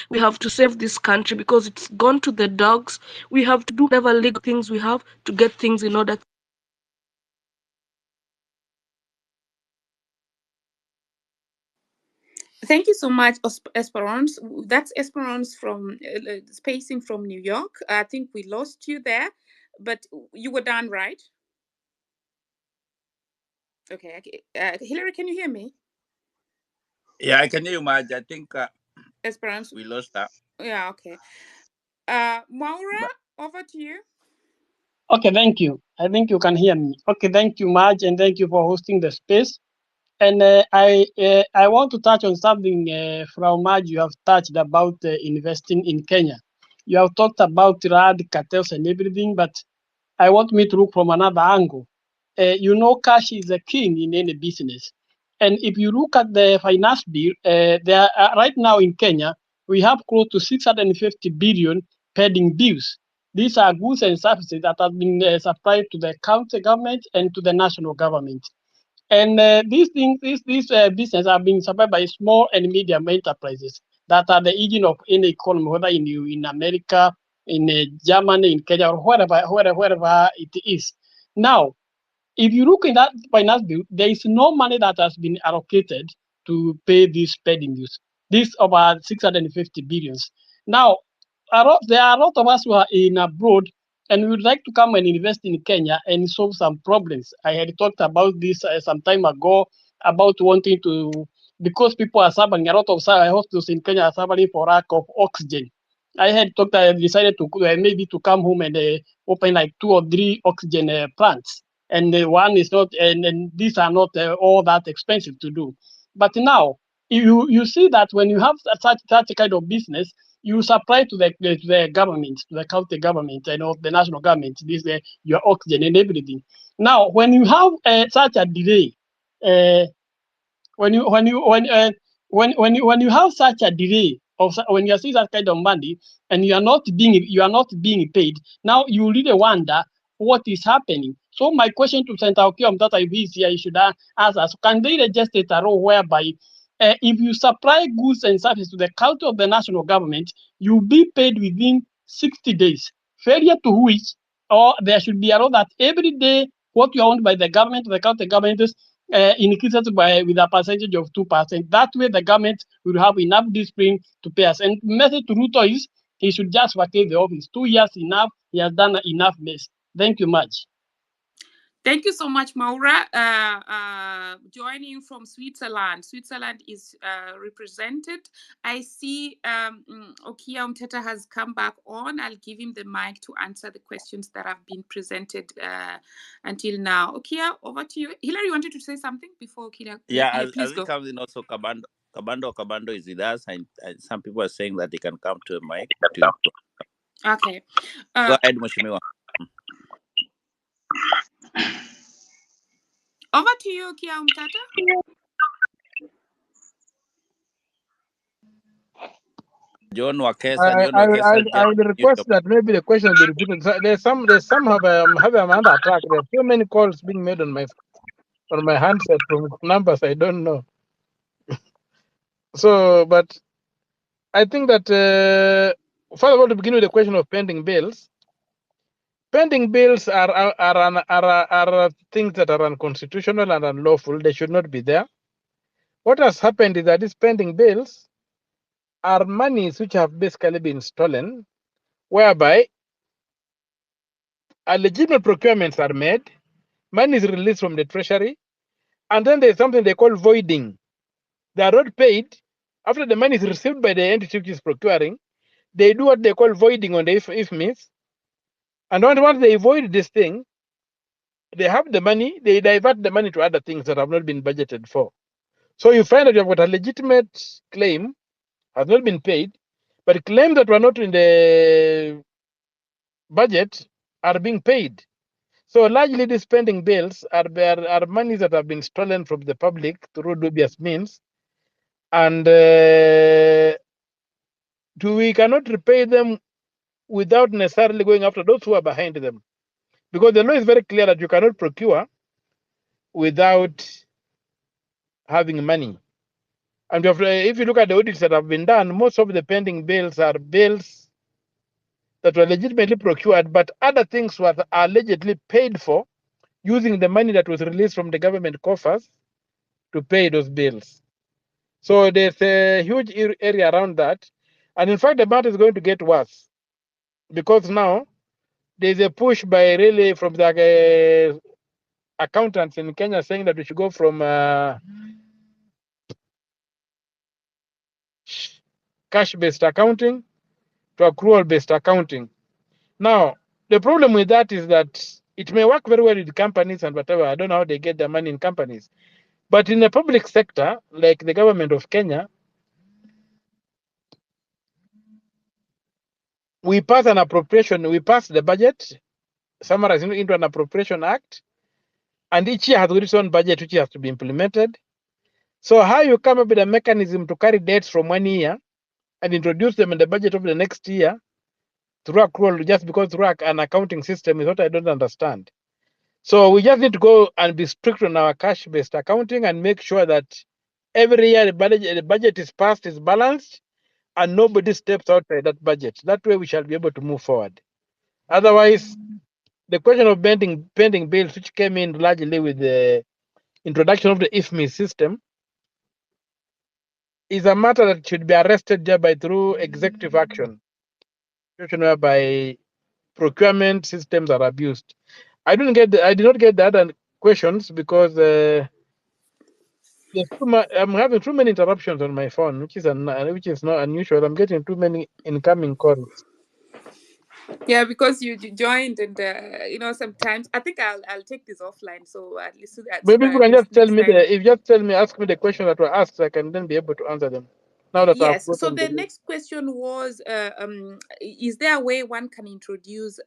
We have to save this country because it's gone to the dogs. We have to do whatever legal things we have to get things in order. Thank you so much, Esperance. That's Esperance from Spacing from New York. I think we lost you there, but you were done, right? Okay. Hillary, can you hear me? Yeah, I can hear you, Maj. I think Esperance. we lost that. Yeah. Okay. Maura, over to you. Okay, thank you. I think you can hear me. Okay, thank you, Marge, and thank you for hosting the space. And I want to touch on something from Marge you have touched about investing in Kenya. You have talked about RAD cartels and everything, but I want me to look from another angle. You know, cash is a king in any business. And if you look at the finance bill, there right now in Kenya, we have close to 650 billion pending bills. These are goods and services that have been supplied to the county government and to the national government. And these things, these businesses are being supplied by small and medium enterprises that are the engine of any economy, whether in America, in Germany, in Kenya, or wherever it is. Now, if you look in that finance bill, there is no money that has been allocated to pay these spending bills. This about 650 billions. Now, there are a lot of us who are in abroad and we would like to come and invest in Kenya and solve some problems. I had talked about this some time ago about wanting to, because people are suffering, a lot of hospitals in Kenya are suffering for lack of oxygen. I decided to maybe to come home and open like 2 or 3 oxygen plants. And one is not, and these are not all that expensive to do. But now, you see that when you have such a kind of business, you supply to the government, to the county government, and the national government, your oxygen and everything. Now, when you have such a delay, uh, when you have such a delay when you are seeing that kind of money and you are not being paid, now you really wonder what is happening. So my question to Senator Okiya Mtata, if he's here, you should ask us, can they register a role whereby if you supply goods and services to the county of the national government, you'll be paid within 60 days. Failure to which, or there should be a law that every day what you are owned by the government, the county governments, increases with a percentage of 2%. That way, the government will have enough discipline to pay us. And the message to Ruto is he should just vacate the office. 2 years enough. He has done enough mess. Thank you much. Thank you so much, Maura. Joining from Switzerland. Switzerland is represented. I see Okiya Mtata has come back on. I'll give him the mic to answer the questions that have been presented until now. Okiya, over to you. Hillary wanted to say something before Okiya. Yeah, please as go. it comes in also, Kabando is with us, and some people are saying that they can come to the mic. Okay. Go ahead, Mheshimiwa. Over to you, Okiya Mtata. John Wakesa. I will request that maybe the question will be repeated. There's some have another track. There are so many calls being made on my handset from numbers I don't know. So, but I think that first of all, to begin with the question of pending bills. Pending bills are things that are unconstitutional and unlawful. They should not be there. What has happened is that these pending bills are monies which have basically been stolen, whereby legitimate procurements are made, money is released from the treasury, and then there's something they call voiding. They are not paid. After the money is received by the entity which is procuring, they do what they call voiding on the IFMIS. And once they void this thing, they have the money, they divert the money to other things that have not been budgeted for. So you find that you have got a legitimate claim, has not been paid, but claims that were not in the budget are being paid. So largely these pending bills are monies that have been stolen from the public through dubious means. And we cannot repay them without necessarily going after those who are behind them. Because the law is very clear that you cannot procure without having money. And if you look at the audits that have been done, most of the pending bills are bills that were legitimately procured, but other things were allegedly paid for using the money that was released from the government coffers to pay those bills. So there's a huge area around that. And in fact, the matter is going to get worse because now there's a push by really from the accountants in Kenya saying that we should go from cash-based accounting to accrual-based accounting. Now, the problem with that is that it may work very well with companies and whatever. I don't know how they get their money in companies. But in the public sector, like the government of Kenya, we pass an appropriation, we pass the budget, summarized into an appropriation act, and each year has its own budget which has to be implemented. So how you come up with a mechanism to carry debts from 1 year and introduce them in the budget of the next year through accrual just because through an accounting system is what I don't understand. So we just need to go and be strict on our cash-based accounting and make sure that every year the budget is passed, is balanced, and nobody steps outside that budget. That way we shall be able to move forward. Otherwise, the question of pending bills, which came in largely with the introduction of the IFMI system, is a matter that should be arrested thereby through executive action, whereby procurement systems are abused. I did not get the other questions because I'm having too many interruptions on my phone, which is not unusual. I'm getting too many incoming calls. Yeah, because you joined, and sometimes I think I'll take this offline, so at least Maybe you at can least just tell next me time. ask me the questions that were asked, so I can then be able to answer them. Now that I've Yes. So gotten the the list. next question was, is there a way one can introduce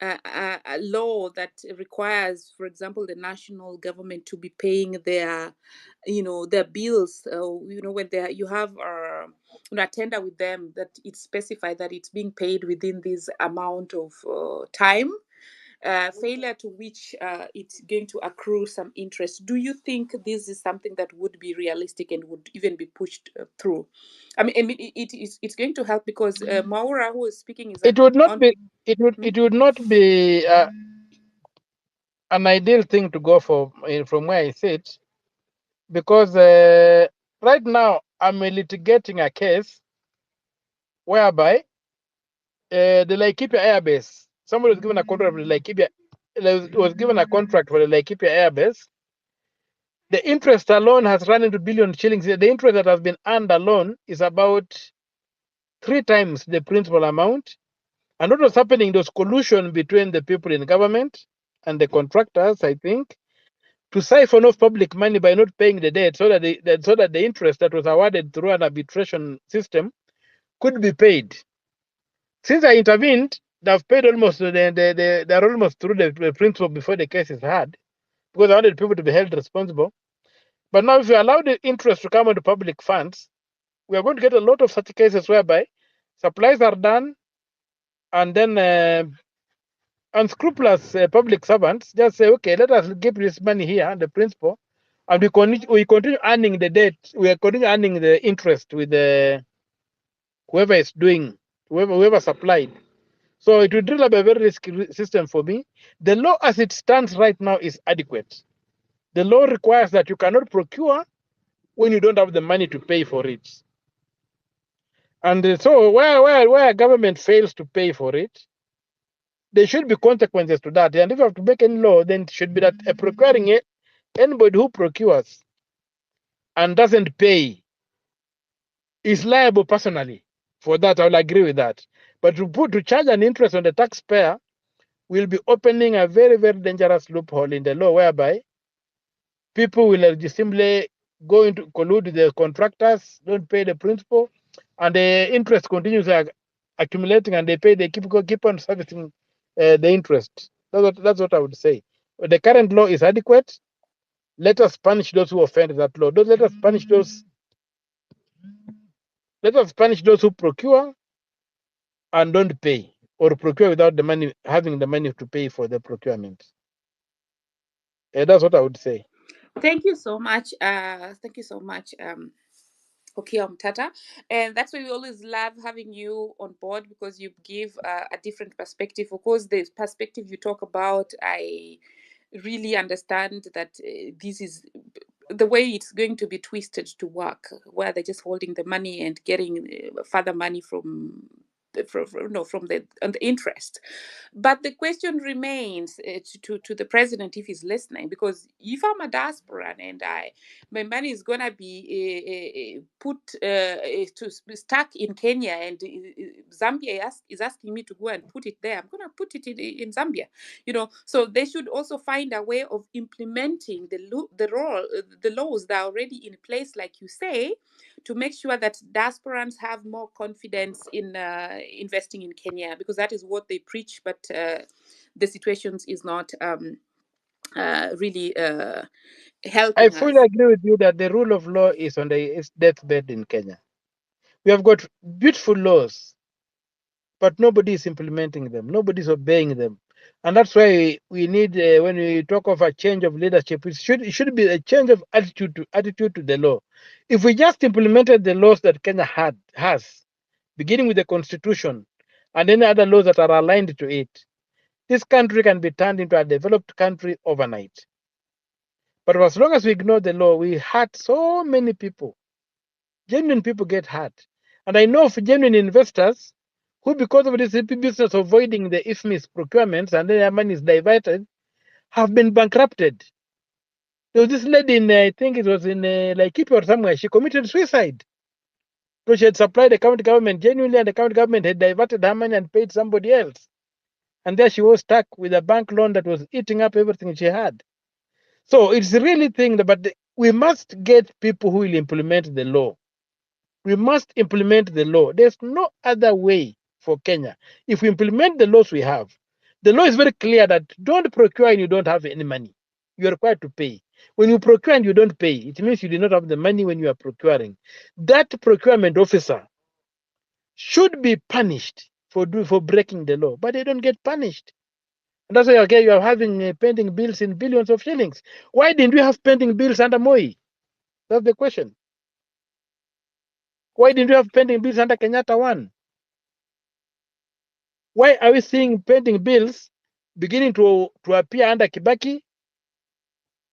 a law that requires, for example, the national government to be paying their bills? When you have a tender with them, that it's specified that it's being paid within this amount of time. Failure to which it's going to accrue some interest. Do you think this is something that would be realistic and would even be pushed through? It's going to help because Maura, who is speaking, is It would not on. be it would not be an ideal thing to go for from where I sit, because right now I'm litigating a case whereby the Laikipia Air Base, somebody was given a contract for the Laikipia, was given a contract for the Laikipia Air Base. The interest alone has run into billion shillings. The interest that has been earned alone is about 3 times the principal amount. And what was happening, there was collusion between the people in government and the contractors, I think, to siphon off public money by not paying the debt, so that the interest that was awarded through an arbitration system could be paid. Since I intervened, they've paid almost they're almost through the principal before the case is heard, because I wanted people to be held responsible. But now, if you allow the interest to come into public funds, we are going to get a lot of such cases whereby supplies are done, and then unscrupulous public servants just say, okay, let us give this money here, the principal, and we continue earning the debt. We are continue earning the interest with whoever is doing, whoever supplied. So it would really be a very risky system for me. The law as it stands right now is adequate. The law requires that you cannot procure when you don't have the money to pay for it. And so where government fails to pay for it, there should be consequences to that. And if you have to make any law, then it should be that procuring it, anybody who procures and doesn't pay is liable personally. For that, I will agree with that. But to charge an interest on the taxpayer will be opening a very, very dangerous loophole in the law, whereby people will simply go into collude with the contractors, don't pay the principal, and the interest continues accumulating, and they keep on servicing the interest. That's what I would say. But the current law is adequate. Let us punish those who offend that law. Let us punish those who procure and don't pay, or procure without the money, having the money to pay for the procurement. That's what I would say. Thank you so much. Thank you so much. Okia Mtata. And that's why we always love having you on board, because you give a different perspective. Of course, the perspective you talk about, I really understand that this is the way it's going to be twisted to work, where they're just holding the money and getting further money from the on the interest. But the question remains to the president, if he's listening, because if I'm a diaspora and my money is gonna be put to stuck in Kenya, and Zambia is asking me to go and put it there, I'm gonna put it in Zambia, So they should also find a way of implementing the laws that are already in place, like you say, to make sure that diasporans have more confidence in investing in Kenya, because that is what they preach, but the situations is not really I helping fully us. agree with you that the rule of law is on its deathbed in Kenya. We have got beautiful laws, but nobody is implementing them. Nobody is obeying them. And that's why we need, when we talk of a change of leadership, it should be a change of attitude to the law. If we just implemented the laws that Kenya has, beginning with the constitution and any other laws that are aligned to it, this country can be turned into a developed country overnight. But as long as we ignore the law, we hurt so many people. Genuine people get hurt. And I know of genuine investors who, because of this business of avoiding the IFMIS procurements and then their money is diverted, have been bankrupted. There was this lady in, I think it was in Laikipia or somewhere, she committed suicide. So she had supplied the county government genuinely, and the county government had diverted her money and paid somebody else. And there she was stuck with a bank loan that was eating up everything she had. So it's really thing, but we must get people who will implement the law. We must implement the law. There's no other way for Kenya. If we implement the laws we have, the law is very clear that don't procure and you don't have any money. You are required to pay. When you procure and you don't pay, it means you did not have the money when you are procuring. That procurement officer should be punished for breaking the law, but they don't get punished. And that's why again you are having pending bills in billions of shillings. Why didn't we have pending bills under Moi? That's the question. Why didn't we have pending bills under Kenyatta one? Why are we seeing pending bills beginning to appear under Kibaki,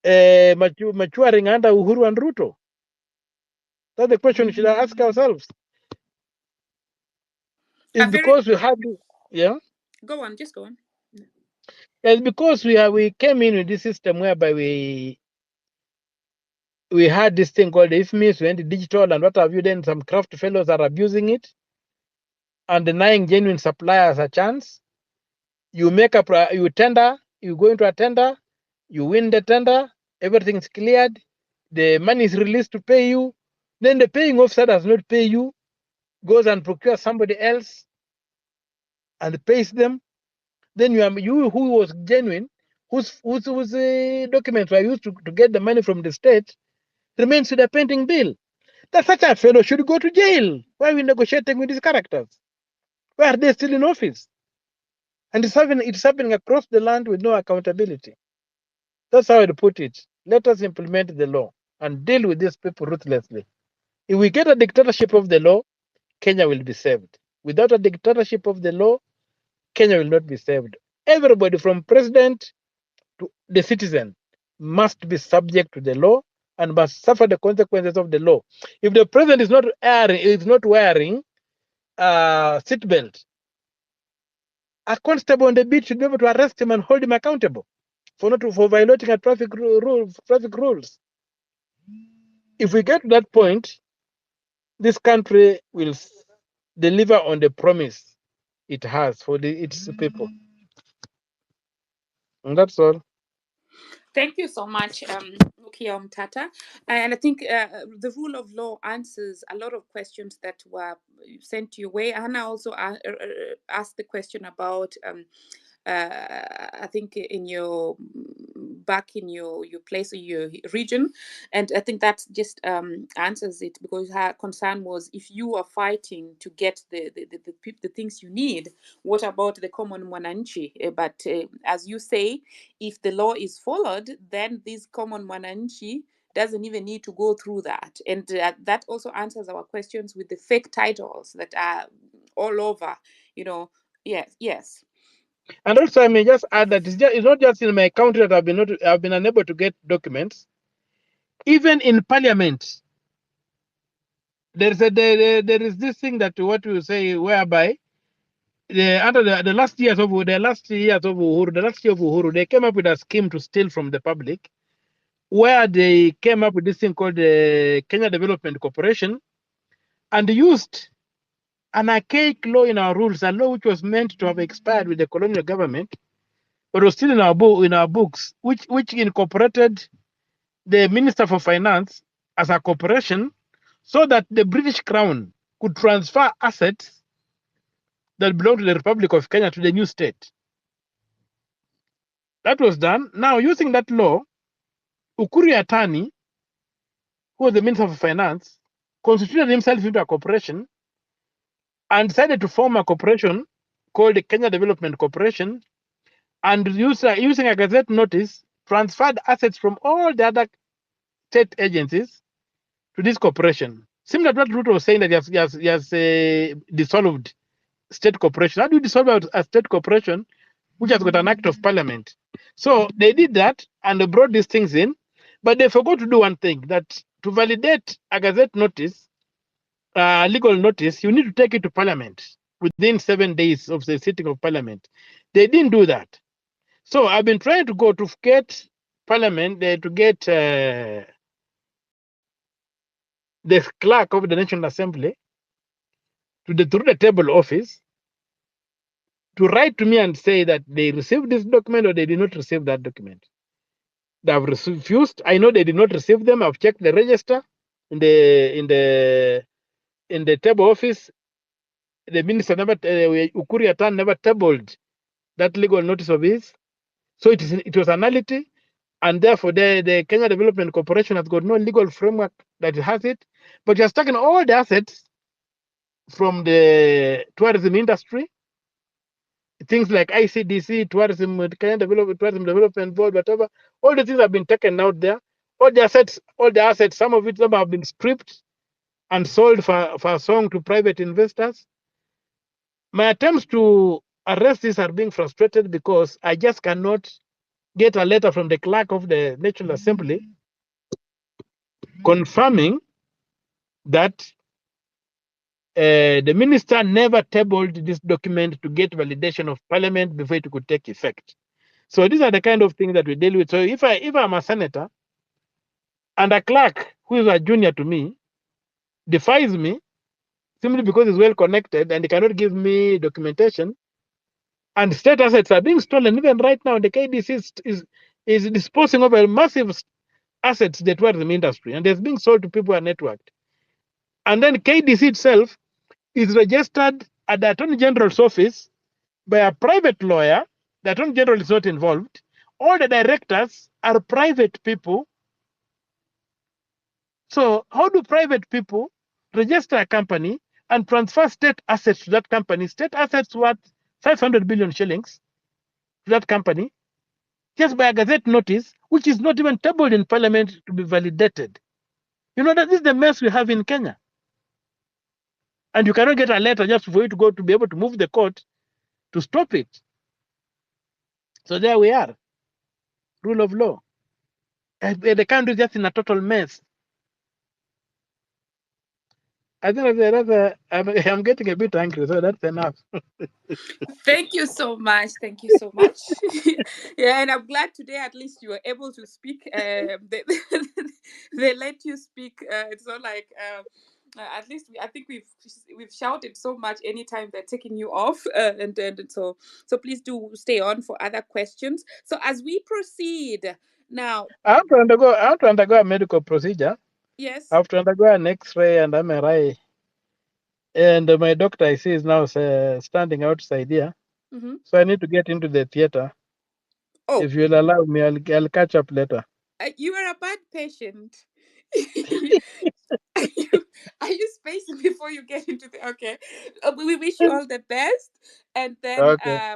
maturing under Uhuru and Ruto? That's the question we should ask ourselves. It's because we had, yeah. Go on, just go on. It's because we came in with this system whereby we had this thing called the IFMIS, we went digital, and what have you. Then some craft fellows are abusing it and denying genuine suppliers a chance. You you tender, you go into a tender, you win the tender, everything is cleared, the money is released to pay you. Then the paying officer does not pay you, goes and procures somebody else and pays them. Then you who was genuine, whose documents were used to get the money from the state, remains with a pending bill. That such a fellow should go to jail. Why are we negotiating with these characters? Why are they still in office? And it's happening across the land with no accountability. That's how I'd put it. Let us implement the law and deal with these people ruthlessly. If we get a dictatorship of the law, Kenya will be saved. Without a dictatorship of the law, Kenya will not be saved. Everybody from president to the citizen must be subject to the law and must suffer the consequences of the law. If the president is not wearing a seatbelt, a constable on the beat should be able to arrest him and hold him accountable for violating a traffic rules. If we get to that point, this country will deliver on the promise it has for its people. And that's all. Thank you so much, Okia Mtata. And I think the rule of law answers a lot of questions that were sent your way. Hannah also asked the question about, I think, in your back in your place or your region, and I think that just answers it, because her concern was, if you are fighting to get the things you need, what about the common mwananchi? But as you say, if the law is followed, then these common mwananchi, doesn't even need to go through that. And that also answers our questions with the fake titles that are all over, Yes. And also, I may just add that it's not just in my country that I've been unable to get documents. Even in parliament, there is this thing that what you say whereby under the last years of Uhuru, they came up with a scheme to steal from the public, where they came up with this thing called the Kenya Development Corporation, and used an archaic law in our rules, a law which was meant to have expired with the colonial government, but was still in our books, which incorporated the Minister for Finance as a corporation, so that the British Crown could transfer assets that belong to the Republic of Kenya to the new state. That was done. Now, using that law, Ukuri Atani, who was the Minister for Finance, constituted himself into a corporation and decided to form a corporation called the Kenya Development Corporation, and using a gazette notice, transferred assets from all the other state agencies to this corporation. Similar to what Ruto was saying, that he has dissolved state corporation. How do you dissolve a state corporation which has got an act of parliament? So they did that and they brought these things in, but they forgot to do one thing, that to validate a gazette notice, legal notice, you need to take it to parliament within 7 days of the sitting of parliament. They didn't do that. So I've been trying to go to get parliament, to get the clerk of the National Assembly through the table office to write to me and say that they received this document or they did not receive that document. They have refused. I know they did not receive them. I've checked the register in the table office. The minister never, Ukuri Atan never tabled that legal notice of his. So it was a nullity, and therefore the Kenya Development Corporation has got no legal framework that it has it, but it has taken all the assets from the tourism industry, things like ICDC, tourism, Kenya Tourism Development Board, whatever. All the things have been taken out there. All the assets, some of it have been stripped and sold for a song to private investors. My attempts to arrest this are being frustrated because I just cannot get a letter from the clerk of the National Assembly confirming that the minister never tabled this document to get validation of parliament before it could take effect. So these are the kind of things that we deal with. So if I'm a senator and a clerk who is a junior to me defies me simply because he's well connected and he cannot give me documentation, and state assets are being stolen, even right now, the KDC is disposing of a massive assets that were in the industry, and they're being sold to people who are networked. And then KDC itself is registered at the Attorney General's office by a private lawyer. The Attorney General is not involved. All the directors are private people. So how do private people register a company and transfer state assets to that company? State assets worth 500 billion shillings to that company just by a gazette notice, which is not even tabled in parliament to be validated. You know, that is the mess we have in Kenya. And you cannot get a letter just for you to be able to move the court to stop it. So there we are. Rule of law. The country is just in a total mess. I think I'm getting a bit angry, so that's enough. Thank you so much. Thank you so much. Yeah, and I'm glad today at least you were able to speak. They let you speak. It's not like at least I think we've shouted so much anytime they're taking you off, and so please do stay on for other questions. So as we proceed now, I have to undergo a medical procedure. yes. I have to undergo an X-ray and MRI. And my doctor, I see, is now standing outside here. Mm-hmm. So I need to get into the theater. Oh, if you'll allow me, I'll catch up later. You are a bad patient. Are you spacing before you get into the okay? We wish you all the best, and then Okay.